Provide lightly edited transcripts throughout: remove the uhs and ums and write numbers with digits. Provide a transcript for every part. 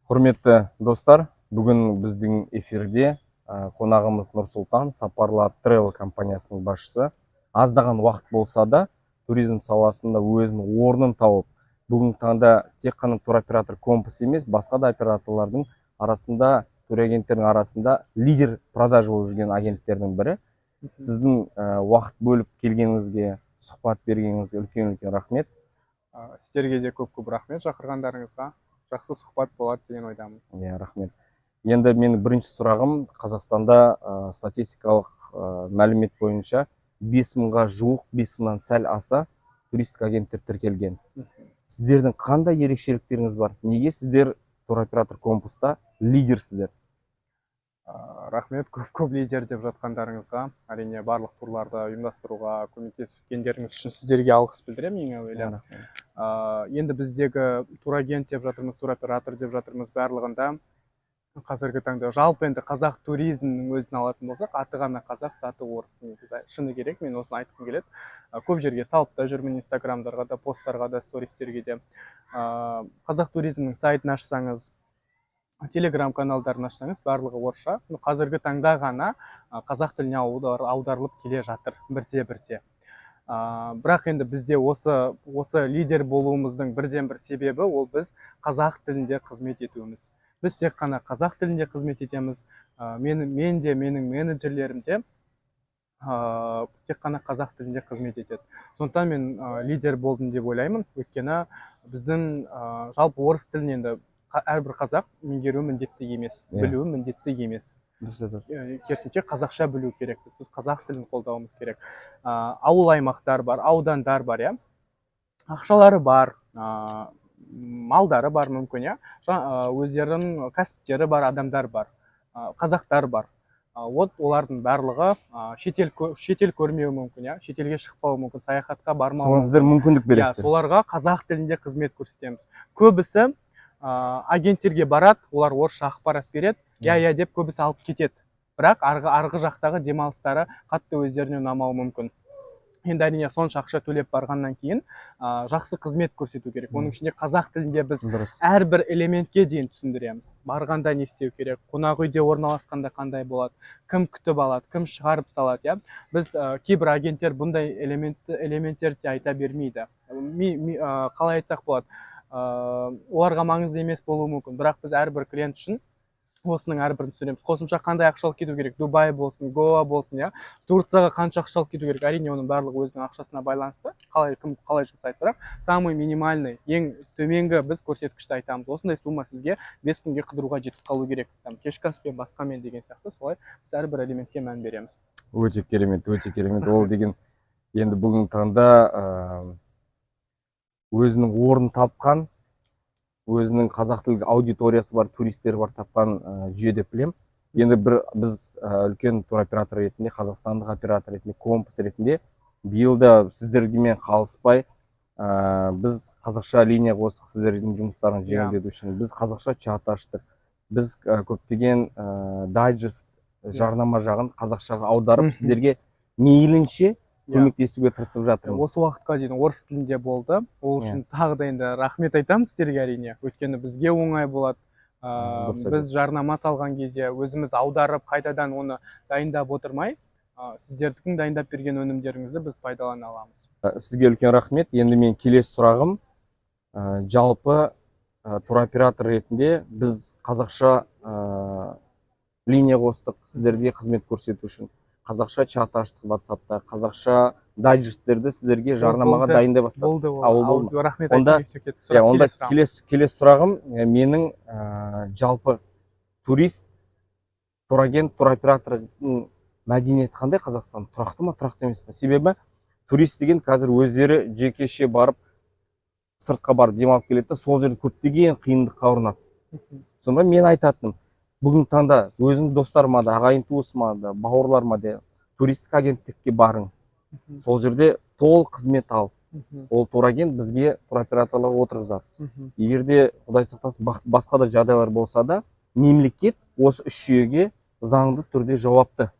Құрметті достар, бүгін біздің эфирде қонағымыз Нұрсұлтан Сапарлы Travel компаниясының басшысы. Аздаған уақыт болса да, туризм саласында өзінің орнын тауып, бүгін таңда тек қана туроператор компас емес, басқа да операторлардың арасында, турагенттердің арасында лидер продажа болып жүрген агенттердің бірі. Сіздің уақыт бөліп келгеніңізге, сұхбат бергеніңізге үлкен рахмет. Сіздерге де көп рахмет шақырғандарыңызға. Жақсы сұхбат болады деген ойдамын. Рахмет. Енді менің бірінші сұрағым, Қазақстанда статистикалық мәлімет бойынша 5000-ға жуық, 5000-нан сәл аса туристік агенттер тіркелген. Сіздердің қандай ерекшеліктеріңіз бар? Неге сіздер туроператор компаста лидерсіздер? Рахмет көп лидер деп жатқандарыңызға. Әрине барлық турларды ұйымдастыруға көмектескендеріңіз үшін сіздерге алғыс білдіремін ең әуелі. Енді біздегі турагент деп жатырмыз, туроператор деп жатырмыз, барлығында қазіргі таңда жалпы енді қазақ туризмнің өзін алатын болсақ, аты ғана қазақ, заты орыс негізі. Шыны керек, мен осыны айтқым келеді. Көп жерге салып та жүрмін, инстаграмдарға да, посттарға да, стористерге де. Қазақ туризмнің сайтын ашсаңыз, телеграм каналдарын ашсаңыз, барлығы орысша. Қазіргі таңда ғана қазақ тіліне аударылып келе жатыр бірте-бірте. Бірақ енді бізде осы лидер болуымыздың бірден бір себебі ол біз қазақ тілінде қызмет етуіміз. Біз тек қана қазақ тілінде қызмет етеміз. Мен де, менің менеджерлерім де тек қана қазақ тілінде қызмет етеді. Сондықтан мен лидер болдым деп ойлаймын. Өйткені біздің жалпы орыс тілін енді әрбір қазақ меңгеруі міндетті емес, білуі міндетті емес. Керісінше қазақша білу керек. Біз қазақ тілін қолдауымыз керек. Ауыл аймақтар бар, аудандар бар, ақшалары бар, малдары бар мүмкін, өздерінің кәсіптері бар адамдар бар, қазақтар бар. Олардың барлығы шетел көрмеуі мүмкін, шетелге шықпауы мүмкін, саяхатқа бармауы мүмкін. Сіздер мүмкіндік бересіздер. Соларға қазақ тілінде қызмет көрсетеміз. Көбісі агенттерге барады, олар орысша ақпарат береді, деп көбісі алып кетеді. Бірақ арғы жақтағы демалыстары қатты өздеріне ұнамауы мүмкін. Енді әрине сонша ақша төлеп барғаннан кейін жақсы қызмет көрсету керек. Оның ішінде қазақ тілінде біз әрбір элементке дейін түсіндіреміз. Барғанда не істеу керек, қонақ үйде орналасқанда қандай болады, кім күтіп алады, кім шығарып салады. Біз кейбір агенттер бұндай элементтерді айта бермейді. Қалай айтсақ болады, оларға маңызды емес болуы мүмкін, бірақ біз әрбір клиент үшін осының әрбірін түсінеміз. Қосымша қандай ақша алып кету керек, Дубай болсын, Гоа болсын, Турцияға қанша ақша алып кету керек, әрине оның барлығы өзінің ақшасына байланысты, қалай жұмсайды, бірақ самый минимальный, ең төменгі біз көрсеткішті айтамыз. Осындай сумма сізге 5 күнге қыдыруға жетіп қалу керек, кешкі аспен басқамен деген сияқты, солай біз әрбір элементке мән береміз. Өте керемет. Ол деген енді бүгін таңда өзінің орнын тапқан, өзінің қазақ тілді аудиториясы бар, туристер бар тапқан жүйе деп білем. Енді біз үлкен туроператор ретінде, қазақстандық оператор ретінде, компас ретінде биылда сіздермен қалыспай, біз қазақша линия қостық сіздердің жұмыстарын жеңілдету үшін. Біз қазақша чат аштық. Біз көптеген дайджест жарнама жағын қазақшаға аударып, сіздерге мейлінше көмектесуге тырысып жатырмыз. Осы уақытқа дейін орыс тілінде болды. Ол үшін тағы да енді рахмет айтамыз сіздерге әрине. Өйткені бізге оңай болады. Біз жарнама салған кезде өзіміз аударып, қайтадан оны дайындап отырмай, сіздердің дайындап берген өнімдеріңізді біз пайдалана аламыз. Сізге үлкен рахмет. Енді мен келесі сұрағым, жалпы туроператор ретінде біз қазақша линия қостық сіздерге қызмет көрсету үшін. Қазақша чат аштық WhatsApp-та, қазақша дайджесттерді сіздерге жарнамаға дайындай бастадық. Болды. Рахмет айтып онда келесі сұрағым, менің жалпы турист, турагент, туроператордың мәдениеті қандай Қазақстан? Тұрақты ма, тұрақты емес пе? Себебі турист деген қазір өздері жекеше барып, сыртқа барып демалып келеді, сол жерде көптеген қиындыққа ұрынады. Сонда мен айтатыным, бүгін таңда өзің достарыма да, ағайын туысыма да, бауырларыма да туристік агенттікке барың. Сол жерде толық қызмет ал. Ол турагент бізге туроператорлар отырғызады. Егер де Құдай сақтасын басқа да жағдайлар болса да, мемлекет осы үш жүйеге заңды түрде жауапты.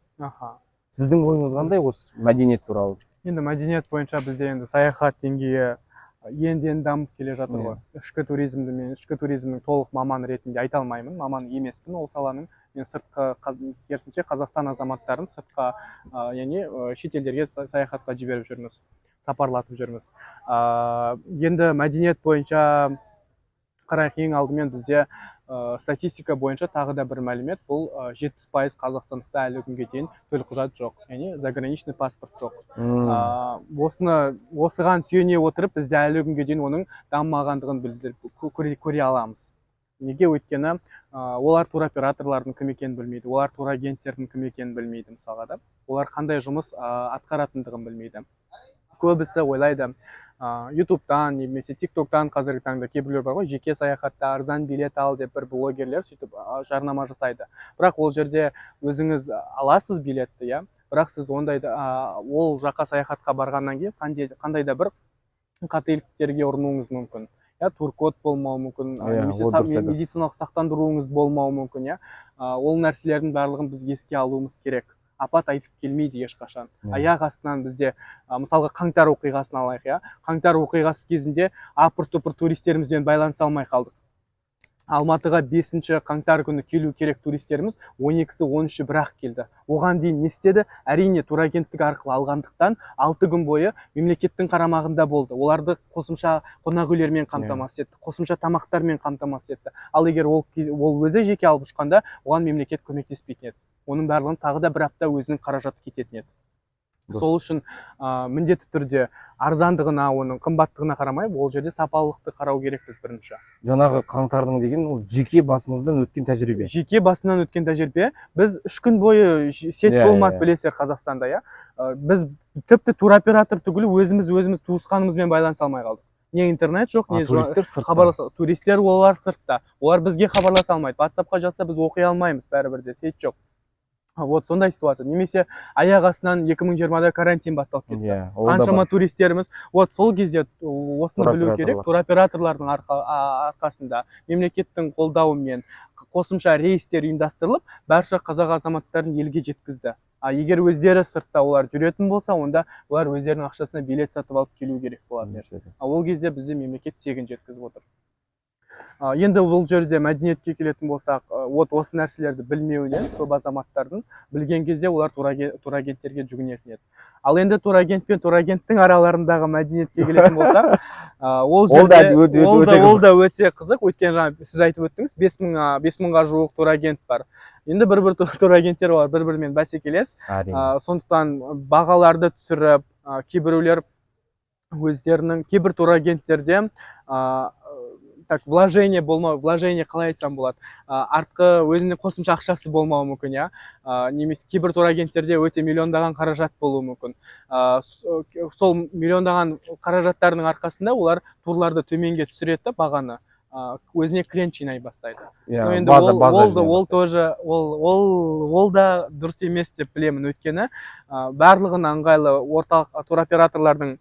Сіздің ойыңыз қандай осы мәдениет туралы? Енді мәдениет бойынша бізде енді саяхат деңгейі енді дамып келе жатыр ғой. Ішкі туризмді мен ішкі туризмнің толық маманы ретінде айта алмаймын, маман емеспін ол саланың. Мен сыртқы, керісінше Қазақстан азаматтарын сыртқа, яғни шетелдерге саяхатқа жіберіп жүрміз, сапарлатып жүрміз. Енді мәдениет бойынша қарайық, ең алдымен бізде статистика бойынша тағы да бір мәлімет, бұл 70% қазақстандықта әлі күнге дейін төлқұжат жоқ, яғни заграничный паспорт жоқ. Осыған сүйене отырып, бізде әлі күнге дейін оның дамымағандығын көре аламыз. Неге? Өйткені олар туроператорлардың кім екенін білмейді, олар турагенттердің кім екенін білмейді мысалға да. Олар қандай жұмыс атқаратындығын білмейді. Көбісі ойлайды, ютубтан немесе тиктоктан қазіргі таңда кейбіреулер бар ғой, жеке саяхатта арзан билет ал деп бір блогерлер сөйтіп жарнама жасайды. Бірақ ол жерде өзіңіз аласыз билетті, иә. Бірақ сіз ондайда ол жаққа саяхатқа барғаннан кейін қандай да бір қателіктерге ұрынуыңыз мүмкін. Туркод болмауы мүмкін, немесе медициналық сақтандыруыңыз болмауы мүмкін, ол нәрселердің барлығын біз еске алуымыз керек. Апат айтып келмейді ешқашан. Аяқ астынан бізде, мысалға қаңтар оқиғасын алайық, қаңтар оқиғасы кезінде апыр-топыр туристерімізбен байланыса алмай қалдық. Алматыға 5 қаңтар күні келу керек туристеріміз 12-сі 13-ші бірақ келді. Оған дейін не істеді? Әрине турагенттік арқылы алғандықтан 6 күн бойы мемлекеттің қарамағында болды. Оларды қосымша қонақүйлермен қамтамасыз етті, қосымша тамақтармен қамтамасыз етті. Ал егер ол өзі жеке алып ұшқанда, оған мемлекет көмектеспейтін еді. Оның барлығын тағы да бір апта өзінің қаражаты кететін еді. Сол үшін міндетті түрде арзандығына, оның қымбаттығына қарамай, ол жерде сапалылықты қарау керекпіз бірінші. Жаңағы қаңтардың деген ол жеке басымыздан өткен тәжірибе. Жеке басынан өткен тәжірибе. Біз 3 күн бойы сет болмады, білесіздер, Қазақстанда, Біз тіпті туроператор түгілі өзіміз туысқанымызбен байланыса алмай қалдық. Не интернет жоқ, не хабарласа. Туристер олар сыртта. Олар бізге хабарласа алмайды. WhatsApp-қа жазса біз оқи алмаймыз, бәрібірде сет жоқ. Вот сондай ситуация. Немесе аяқ астынан 2020-да карантин басталып кетті. Қаншама туристеріміз, вот сол кезде осыны білу керек, туроператорлардың арқасында мемлекеттің қолдауымен қосымша рейстер ұйымдастырылып, барша қазақ азаматтарын елге жеткізді. Егер өздері сыртта олар жүретін болса, онда олар өздерінің ақшасына билет сатып алып келу керек болады. Ол кезде бізде мемлекет тегін жеткізіп отыр. Енді бұл жерде мәдениетке келетін болсақ, осы нәрселерді білмеуінен көп азаматтардың, білген кезде олар турагенттерге жүгінетін еді. Ал енді турагент пен турагенттің араларындағы мәдениетке келетін болсақ, ол да өте қызық. Өткен жаңа сіз айтып өттіңіз, 5000-ға жуық турагент бар. Енді бір турагенттер олар бір-бірімен бәсекелес. Сондықтан бағаларды түсіріп, кейбіреулер өздерінің, кейбір турагенттерде вложение қалай айтсам болады, артқы өзіне қосымша ақшасы болмауы мүмкін, немесе кейбір турагенттерде өте миллиондаған қаражат болуы мүмкін. Сол миллиондаған қаражаттарының арқасында олар турларды төменге түсіреді, бағаны өзіне клиент жинай бастайды. Ол да дұрыс емес деп білемін, өйткені барлығын ыңғайлы орталық туроператорлардың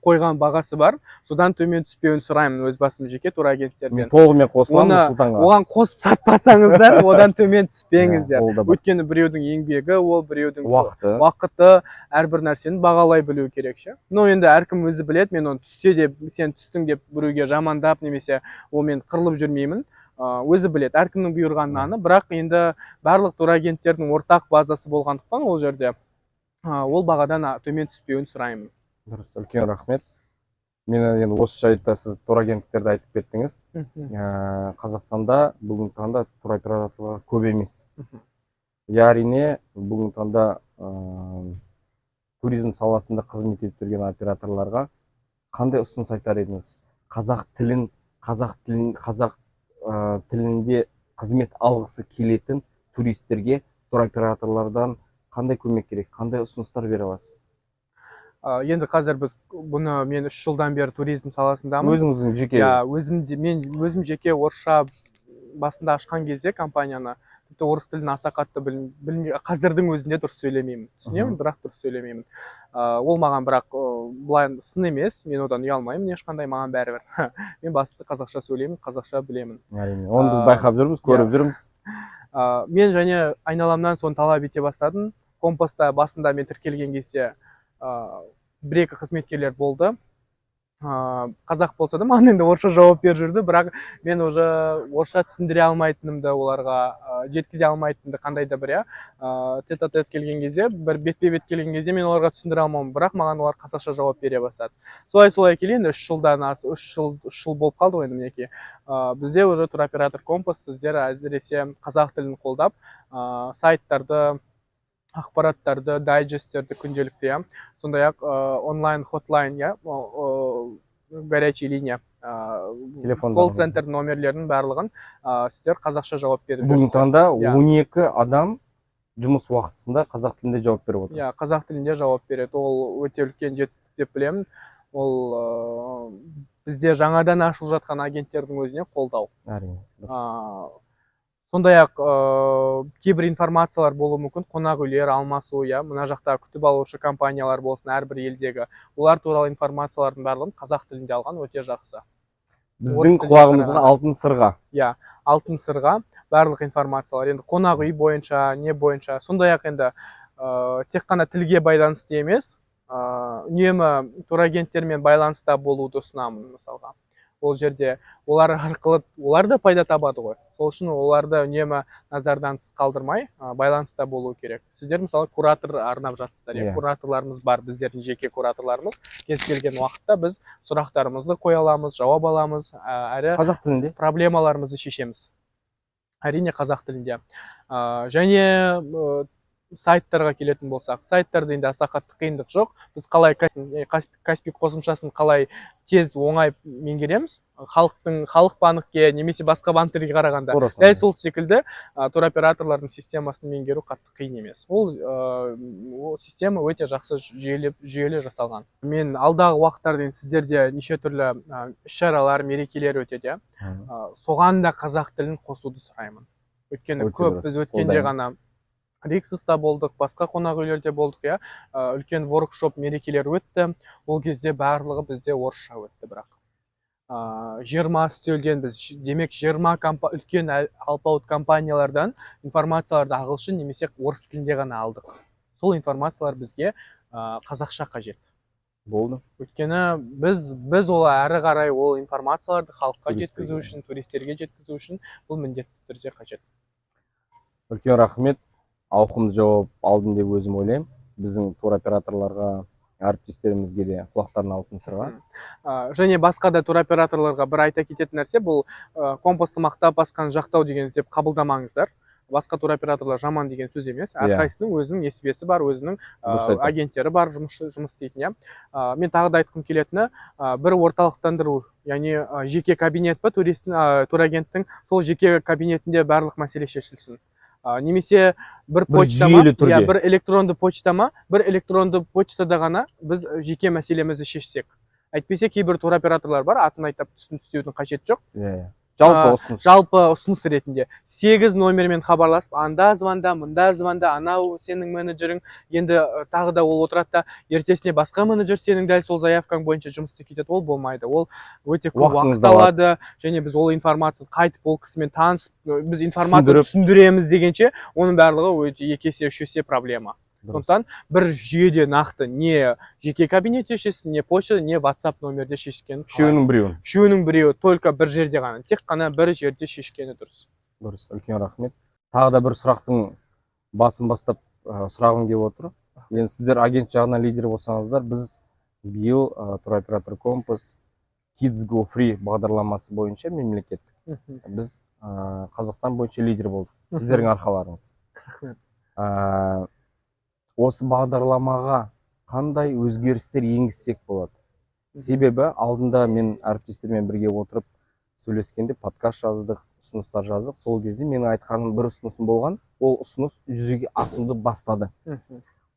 қойған бағасы бар, содан төмен түспеуін сұраймын өз басым жеке турагенттерден. Мен толығымен қосыламын Сұлтанға. Оған қосып сатпасаңыздар, одан төмен түспеңіздер. Өйткені біреудің еңбегі, ол біреудің уақыты, әрбір нәрсені бағалай білу керек. Енді әркім өзі біледі, мен оны түссе де, сен түстің деп біреуге жамандап, немесе мен қырылып жүрмеймін. Өзі біледі, әркімнің бұйырғанын, бірақ енді барлық турагенттердің ортақ базасы болғандықтан ол жерде ол бағадан төмен түспеуін сұраймын. Дұрыс, үлкен рахмет. Мен енді осы жайтта сіз турагенттерді айтып кеттіңіз. Қазақстанда бүгінгі таңда туроператорлар көп емес. Әрине, бүгінгі таңда туризм саласында қызмет етіп жүрген операторларға қандай ұсыныс айтар едіңіз? Қазақ тілінде қызмет алғысы келетін туристерге туроператорлардан қандай көмек керек, қандай ұсыныстар бере аласыз? Енді қазір мен 3 жылдан бері туризм саласындамын. Өзіңіздің жеке? Мен өзім жеке орысша басында ашқан кезде компанияны, тіпті орыс тілін аса қатты білмей, қазірдің өзінде дұрыс сөйлемеймін. Түсінемін, бірақ дұрыс сөйлемеймін. Ол маған бірақ былай сын емес, мен одан ұялмаймын, ешқандай, маған бәрібір. Мен бастысы қазақша сөйлеймін, қазақша білемін. Оны біз байқап жүрміз, көріп жүрміз. Мен және айналамнан соны талап ете бастадым. Компаста басында мен тіркелген кезде 1-2 қызметкерлер болды. қазақ болса да маған енді орысша жауап беріп жүрді, бірақ мен уже орысша түсіндіре алмайтынымды оларға жеткізе алмайтынымды қандай да бір тет а тет келген кезде, бір бетпе бет келген кезде мен оларға түсіндіре алмаймын, бірақ маған олар қазақша жауап бере бастады. Солай келе енді 3 жыл болып қалды ғой енді мінекей. Бізде уже туроператор компас сіздер әсіресе қазақ тілін қолдап сайттарды, ақпараттарды, дайджесттерді күнделікті, сондай-ақ онлайн хотлайн, горячий линия, колл-центр номерлерінің барлығын сіздер қазақша жауап беріп жүрсіздер. Бүгінгі таңда 12 адам жұмыс уақытысында қазақ тілінде жауап беріп отыр. Қазақ тілінде жауап береді. Ол өте үлкен жетістік деп білемін. Ол бізде жаңадан ашылып жатқан агенттердің өзіне қолдау. Әрине. Сондай-ақ кейбір информациялар болуы мүмкін, қонақ үйлер алмасу, мына жақта күтіп алушы компаниялар болсын әрбір елдегі, олар туралы информациялардың барлығын қазақ тілінде алған өте жақсы. Біздің құлағымызға алтын сырға. Алтын сырға барлық информациялар, енді қонақ үй бойынша, не бойынша, сондай-ақ енді тек қана тілге байланысты емес, үнемі турагенттермен байланыста болуды ұсынамын мысалға. Ол жерде олар арқылы олар да пайда табады ғой. Сол үшін оларды үнемі назардан тыс қалдырмай байланыста болу керек. Сіздер мысалы куратор арнап жатсыздар. Кураторларымыз бар, біздердің жеке кураторларымыз. Кез келген уақытта біз сұрақтарымызды қоя аламыз, жауап аламыз, әрі қазақ тілінде проблемаларымызды шешеміз. Әрине қазақ тілінде. Және сайттарға келетін болсақ, сайттарда енді аса қатты қиындық жоқ. Біз қалай Каспий қосымшасын қалай тез оңай меңгереміз? Халық банкке немесе басқа банктерге қарағанда. Дәл сол секілді туроператорлардың системасын меңгеру қатты қиын емес. Ол система өте жақсы жүйелі жасалған. Мен алдағы уақыттарда сіздерде неше түрлі іс-шаралар, мерекелер өтеді. Соған да қазақ тілін қосуды сұраймын. Өйткені көп біз өткенде ғана Риксуста болдық, басқа қонақ үйлерде болдық, үлкен воркшоп мерекелер өтті. Ол кезде барлығы бізде орысша өтті, бірақ 20 үстелден біз, демек 20 үлкен алпауыт компаниялардан информацияларды ағылшын немесе орыс тілінде ғана алдық. Сол информациялар бізге қазақша қажет. Болды. Өйткені біз ол әрі қарай ол информацияларды халыққа жеткізу үшін, туристерге жеткізу үшін бұл міндетті түрде қажет. Үлкен рахмет. Ауқымды жауап алдым деп өзім ойлаймын. Біздің туроператорларға, әріптестерімізге де құлақтарын алтын сырға. Және басқа да туроператорларға бір айта кететін нәрсе, бұл компасты мақтап басқаны жақтау деген деп қабылдамаңыздар. Басқа туроператорлар жаман деген сөз емес. Әрқайсының өзінің несібесі бар, өзінің агенттері бар, жұмыс істейтін. Мен тағы да айтқым келетіні, бір орталықтандыру, яғни жеке кабинет па, турагенттің сол жеке кабинетінде барлық мәселе шешілсін. Немесе бір почтама, бір электронды почтама, бір электронды почтада ғана біз жеке мәселемізді шешсек. Әйтпесе кейбір туроператорлар бар, атын айтып түсінудің қажет жоқ. Жалпы ұсыныс ретінде 8 номермен хабарласып, анда звонда, мұнда звонда, анау сенің менеджерің, енді тағы да ол отырады да, ертесіне басқа менеджер сенің дәл сол заявкаң бойынша жұмыс істеп кетеді. Ол болмайды. Ол өте көп уақыт алады, және біз ол информацияны қайтып ол кісімен танысып, біз информацияны түсіндіреміз дегенше, оның барлығы өте 2 есе 3 есе проблема. Сондықтан бір жүйеде нақты не жеке кабинетте шешсін, не почта, не WhatsApp номерде шешкен. Үшеуінің біреуі только бір жерде ғана, тек қана бір жерде шешкені дұрыс. Дұрыс, үлкен рахмет. Тағы да бір сұрақтың басын бастап сұрағым келіп отыр. Енді сіздер агент жағынан лидер болсаңыздар, біз биыл туроператор компас Kids Go Free бағдарламасы бойынша мемлекеттік. Біз Қазақстан бойынша лидер болдық. Сіздердің арқаларыңыз. Осы бағдарламаға қандай өзгерістер енгізсек болады? Себебі алдында мен әріптестермен бірге отырып сөйлескенде подкаст жаздық, ұсыныстар жаздық. Сол кезде менің айтқаным бір ұсынысым болған, ол ұсыныс жүзеге асуды бастады.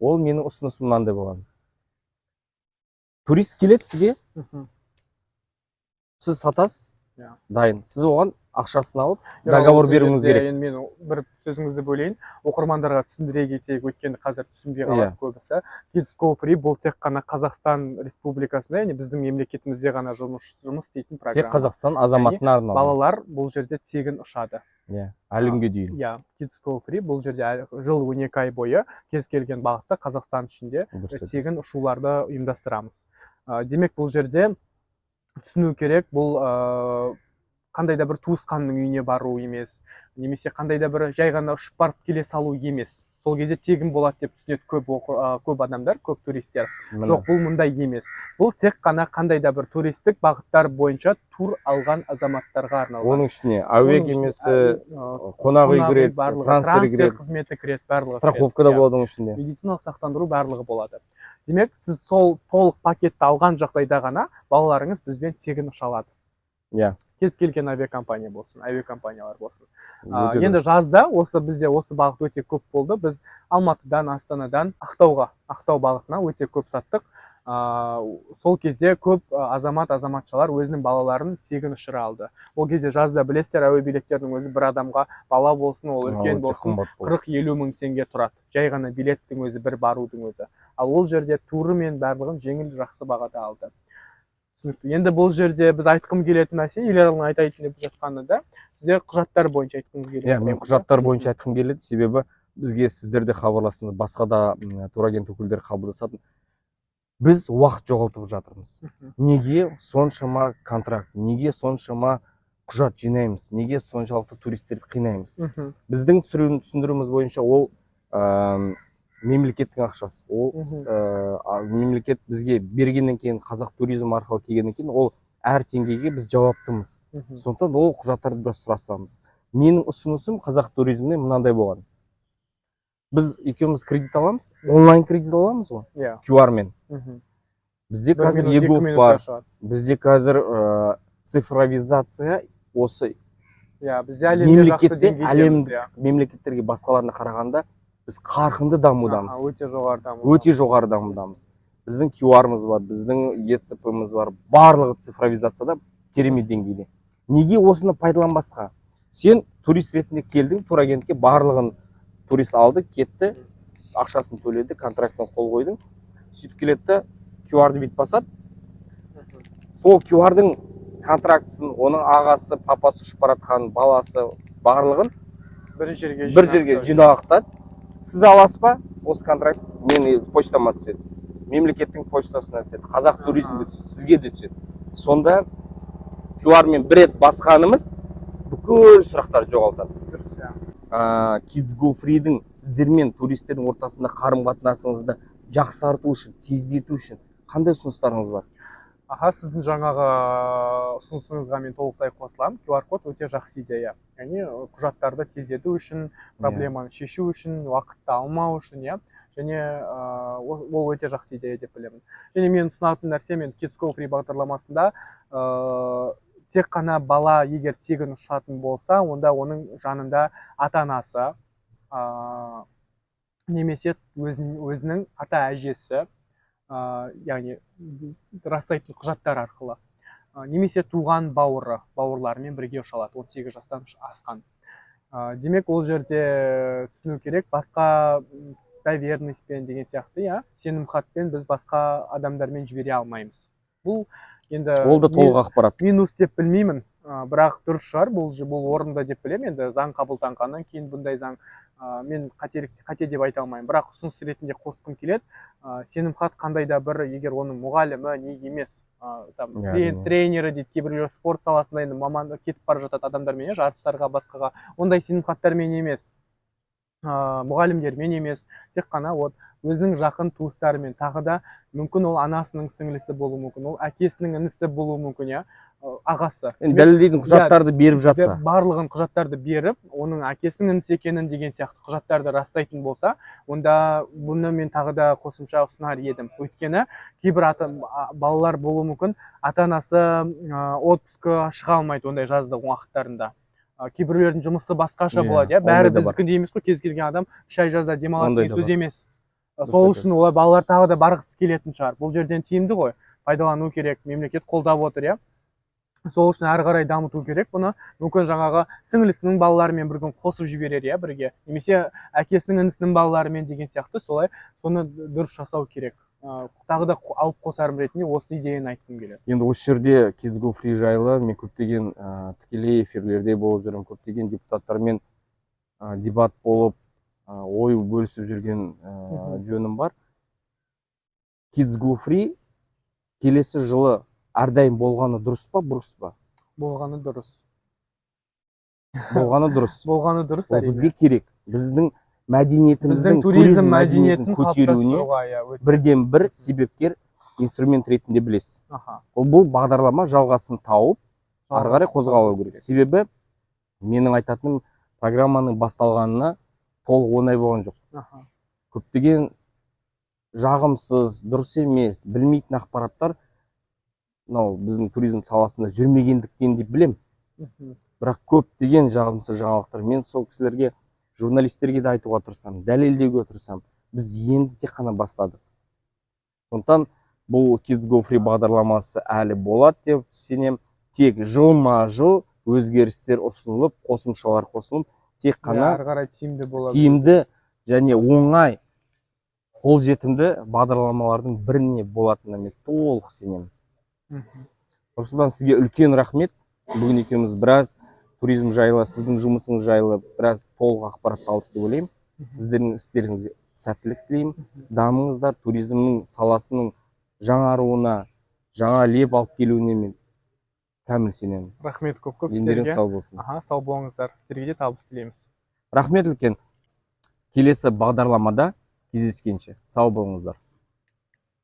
Ол менің ұсынысым мынандай болған. Турист келеді сізге, сіз сатасыз, дайын. Сіз оған ақшасын алып, договор беруіңіз керек. Мен бір сөзіңізді бөлейін. Оқырмандарға түсіндіре кетейік, өйткені қазір түсінбей қалады көбісі. Kids Go Free бұл тек қана Қазақстан Республикасында, яғни біздің мемлекетімізде ғана жұмыс істейтін программа. Тек Қазақстан азаматына арналған. Балалар бұл жерде тегін ұшады. Әлі күнге дейін. Kids Go Free бұл жерде жыл 12 ай бойы кез келген бағытта Қазақстан ішінде тегін ұшуларды ұйымдастырамыз. Демек бұл жерде түсіну керек. Бұл қандай да бір туысқанның үйіне бару емес, немесе қандай да бір жай ғана ұшып барып келе салу емес. Сол кезде тегін болады деп түсінеді көп адамдар, көп туристер. Жоқ, бұл мұндай емес. Бұл тек қана қандай да бір туристік бағыттар бойынша тур алған азаматтарға арналған. Оның ішіне әуе кемесі, қонақ үй кіреді, трансфер қызметі кіреді, барлығы. Страховка да болады оның ішінде. Медициналық сақтандыру барлығы болады. Демек, сіз сол толық пакетті алған жағдайда ғана балаларыңыз бізбен тегін ұша алады. Кез келген авиакомпания болсын, авиакомпаниялар болсын. Енді жазда бізде осы бағыт өте көп болды. Біз Алматыдан, Астанадан Ақтау бағытына өте көп саттық. Сол кезде көп азаматшалар өзінің балаларын тегін ұшыра алды. Ол кезде жазда білесіздер, әуе билеттердің өзі бір адамға, бала болсын, ол үлкен болсын, 40-50 мың теңге тұрады. Жай ғана билеттің өзі, бір барудың өзі. Ал ол жерде туры мен барлығын жеңіл, жақсы бағада алды. Енді бұл жерде біз айтқым келетін нәрсе, Елералдың айтайын деп жатқаны да, сізде құжаттар бойынша айтқыңыз келеді. Мен құжаттар бойынша айтқым келеді, себебі бізге сіздер де хабарласыңыз, басқа да турагент өкілдері қабылдасатын. Біз уақыт жоғалтып жатырмыз. Неге соншама контракт, неге соншама құжат жинаймыз, неге соншалықты туристерді қинаймыз? Біздің түсіндіруіміз бойынша ол мемлекеттің ақшасы. Ол мемлекет бізге бергеннен кейін, қазақ туризм арқылы келгеннен кейін, ол әр теңгеге біз жауаптымыз. Сондықтан ол құжаттарды біраз сұрасамыз. Менің ұсынысым қазақ туризміне мынандай болған. Біз екеуміз кредит аламыз, онлайн кредит аламыз ғой, QR-мен. Бізде қазір ЕГОВ бар, бізде қазір цифровизация осы мемлекеттерге басқаларына қарағанда біз қарқынды дамудамыз. Өте жоғары дамудамыз. Біздің QR-мыз бар, біздің ЕЦП-мыз бар, барлығы цифровизацияда керемет деңгейде. Неге осыны пайдаланбасқа? Сен турист ретінде келдің, турагентке барлығын турист алды, кетті, ақшасын төледі, контракттан қол қойдың, сөйтіп келеді, QR-ды бит басады. Сол QR-дың контрактысын, оның ағасы, папасы ұшып баратқан, баласы, барлығын бір жерге жинақтады. Сіз аласыз ба? Осы контракт мен почтама түседі. Мемлекеттің почтасына түседі. Қазақ туризмге түседі, сізге де түседі. Сонда QR-мен бір рет басқанымыз бүкіл сұрақтар жоғалтады. Kids Go Free'дің сіздермен туристердің ортасында қарым-қатынасыңызды жақсарту үшін, тездету үшін қандай ұсыныстарыңыз бар? Сіздің жаңағы ұсынысыңызға мен толықтай қосыламын. QR-код өте жақсы идея. Яғни құжаттарды тездету үшін, проблеманы шешу үшін, уақытты алмау үшін, және ол өте жақсы идея деп білемін. Және мен ұсынатын нәрсе, мен Kids Go Free бағдарламасында тек қана бала егер тегін ұшатын болса, онда оның жанында ата-анасы, немесе өзінің ата-әжесі, яғни растайтын құжаттар арқылы, немесе туған бауырларымен бірге ұша алады, 18 жастан асқан. Демек, ол жерде түсіну керек, басқа доверенностьпен деген сияқты, сенімхатпен біз басқа адамдармен жібере алмаймыз. Бұл ол да толық ақпарат. Минус деп білмеймін, бірақ дұрыс шығар, бұл орында деп білемін. Енді заң қабылданғаннан кейін бұндай заң мен қате деп айта алмаймын, бірақ ұсыныс ретінде қосқым келеді. Сенімхат қандай да бір, егер оның мұғалімі не емес, тренері дейді, кейбіреулер спорт саласында енді маман кетіп бара жатады адамдармен, жарыстарға, басқаға, ондай сенімхаттармен емес, мұғалімдермен емес, тек қана өзінің жақын туыстарымен, тағы да мүмкін ол анасының сіңлісі болуы мүмкін, ол әкесінің інісі болуы мүмкін, ағасы. Дәлелдейтін құжаттарды беріп жатса. Барлығын құжаттарды беріп, оның әкесінің інісі екенін деген сияқты құжаттарды растайтын болса, онда бұны мен тағы да қосымша ұсынар едім. Өйткені кейбір балалар болуы мүмкін, ата-анасы отпускқа шыға алмайды ондай жаздық уақыттарында. Кейбіреулердің жұмысы басқаша болады, бәрі біздікіндей емес қой, кез келген адам 3 ай жазда демалады деген сөз емес. Сол үшін олар балалар тағы да барғысы келетін шығар. Бұл жерден тиімді ғой, пайдалану керек, мемлекет қолдап отыр, сол үшін әрі қарай дамыту керек бұны. Мүмкін жаңағы сіңлісінің балаларымен бірге қосып жіберер, бірге, немесе әкесінің інісінің балаларымен деген сияқты, солай соны дұрыс жасау керек. Тағы да алып қосарым ретінде осы идеяны айтқым келеді. Енді осы жерде Kids Go Free жайлы мен көптеген тікелей эфирлерде болып жүрмін, көптеген депутаттармен дебат болып, ой бөлісіп жүрген жөнім бар. Kids Go Free келесі жылы әрдайым болғаны дұрыс па, бұрыс па? Болғаны дұрыс. Болғаны дұрыс. Болғаны дұрыс, Ол әрине. бізге керек. Біздің мәдениетіміздің, туризм мәдениетін көтеруіне қалыптастыруға, бірден бір себепкер инструмент ретінде білесіз. Аха. Бұл бағдарлама жалғасын тауып, ары қарай қозғалу керек. Себебі менің айтатыным, программаның басталғанына толық оңай болған жоқ. Аха. Көптеген жағымсыз, дұрыс емес, білмейтін ақпараттар мынау біздің туризм саласында жүрмегендіктен деп білем. Бірақ көптеген жағымсыз жаңалықтар, мен сол кісілерге, журналистерге де айтуға тырысамын, дәлелдеуге тырысамын. Біз енді тек қана бастадық. Сондықтан бұл Kids Go Free бағдарламасы әлі болады деп сенем. Тек жылма-жыл өзгерістер ұсынылып, қосымшалар қосылып, тек қана ары қарай тиімді және оңай, қолжетімді бағдарламалардың біріне болатынына мен толық сенемін. Нұрсұлтан, сізге үлкен рахмет. Бүгін екеуміз біраз туризм жайлы, сіздің жұмысыңыз жайлы біраз толық ақпарат алдық деп ойлаймын. Сіздердің істеріңізге сәттілік тілеймін. Дамыңыздар, туризмнің саласының жаңаруына, жаңа леп алып келуіне мен кәміл сенемін. Рахмет көп сіздерге. Сау болсын. Сау болыңыздар. Сіздерге де табыс тілейміз. Рахмет үлкен. Келесі бағдарламада кездескенше сау болыңыздар.